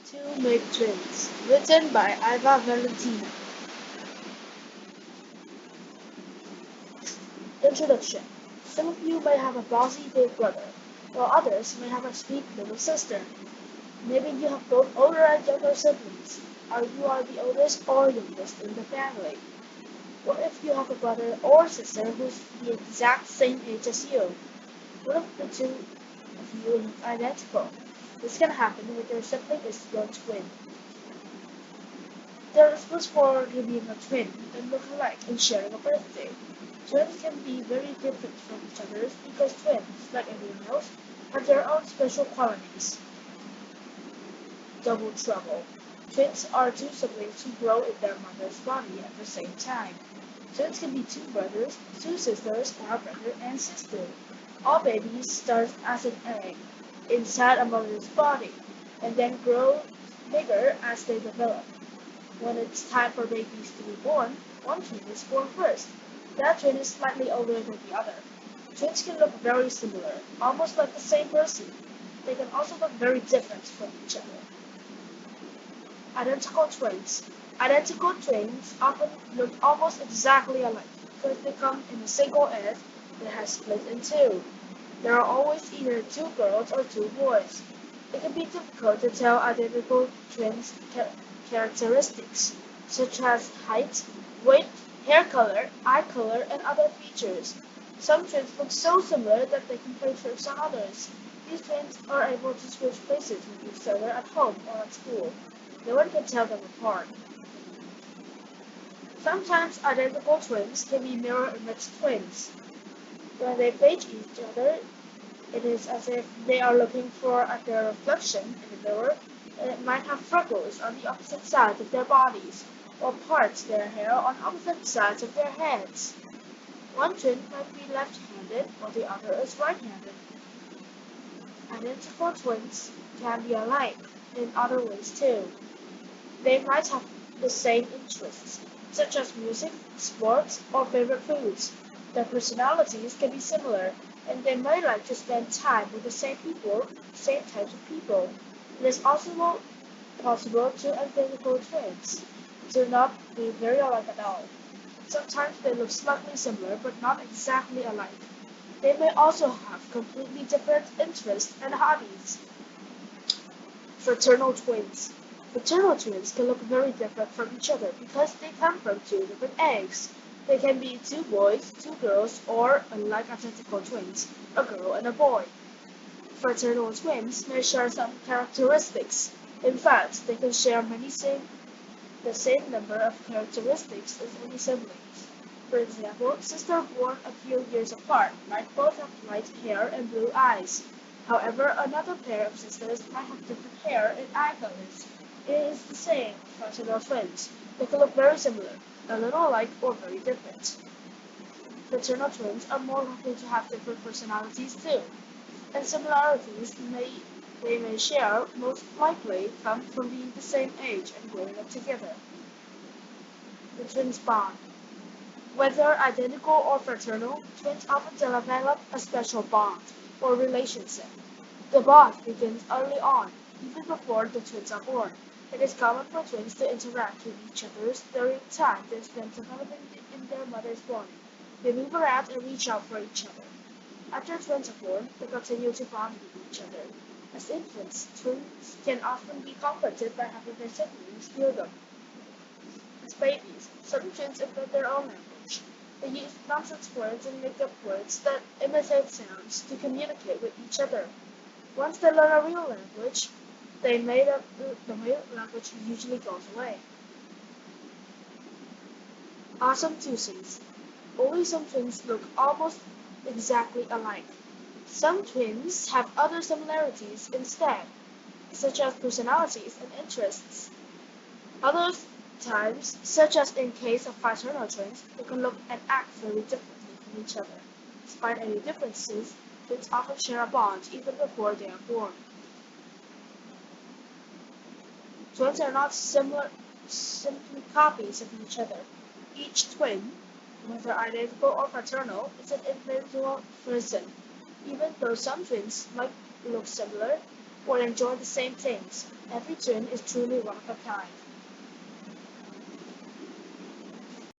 Two Make Twins, written by Iva Valentina. Introduction. Some of you may have a bossy big brother, while others may have a sweet little sister. Maybe you have both older and younger siblings, or you are the oldest or youngest in the family. What if you have a brother or sister who's the exact same age as you? What if the two of you look identical? This can happen when your sibling is your twin. There is much more to being a twin than look alike and sharing a birthday. Twins can be very different from each other because twins, like everyone else, have their own special qualities. Double trouble. Twins are two siblings who grow in their mother's body at the same time. Twins can be two brothers, two sisters, or a brother and sister. All babies start as an egg inside a mother's body and then grow bigger as they develop. When it's time for babies to be born, one twin is born first. That twin is slightly older than the other. Twins can look very similar, almost like the same person. They can also look very different from each other. Identical twins. Identical twins often look almost exactly alike because they come in a single egg that has split in two. There are always either two girls or two boys. It can be difficult to tell identical twins' characteristics, such as height, weight, hair color, eye color, and other features. Some twins look so similar that they can play tricks on others. These twins are able to switch places with each other at home or at school. No one can tell them apart. Sometimes identical twins can be mirror image twins. When they face each other, it is as if they are looking for at their reflection in the mirror, and it might have freckles on the opposite sides of their bodies, or parts their hair on opposite sides of their heads. One twin might be left-handed, while the other is right-handed. Identical twins can be alike in other ways too. They might have the same interests, such as music, sports, or favorite foods. Their personalities can be similar, and they might like to spend time with the same people, same types of people. It is also possible to identical twins to not be very alike at all. Sometimes they look slightly similar but not exactly alike. They may also have completely different interests and hobbies. Fraternal twins. Fraternal twins can look very different from each other because they come from two different eggs. They can be two boys, two girls, or, unlike identical twins, a girl and a boy. Fraternal twins may share some characteristics. In fact, they can share the same number of characteristics as any siblings. For example, sisters born a few years apart might both have light hair and blue eyes. However, another pair of sisters might have different hair and eye colors. It is the same with fraternal twins. They can look very similar, a little alike, or very different. Fraternal twins are more likely to have different personalities too, and similarities they may share most likely come from being the same age and growing up together. The twins bond. Whether identical or fraternal, twins often develop a special bond or relationship. The bond begins early on, even before the twins are born. It is common for twins to interact with each other during the time they spend developing in their mother's body. They move around and reach out for each other. After twins are born, they continue to bond with each other. As infants, twins can often be comforted by having their siblings heal them. As babies, some twins invent their own language. They use nonsense words and make up words that imitate sounds to communicate with each other. Once they learn a real language, the real language usually goes away. Awesome twosies. Only some twins look almost exactly alike. Some twins have other similarities instead, such as personalities and interests. Other times, such as in case of fraternal twins, they can look and act very differently from each other. Despite any differences, twins often share a bond even before they are born. Twins are not simply copies of each other. Each twin, whether identical or fraternal, is an individual person. Even though some twins might look similar, or enjoy the same things. Every twin is truly one of a kind.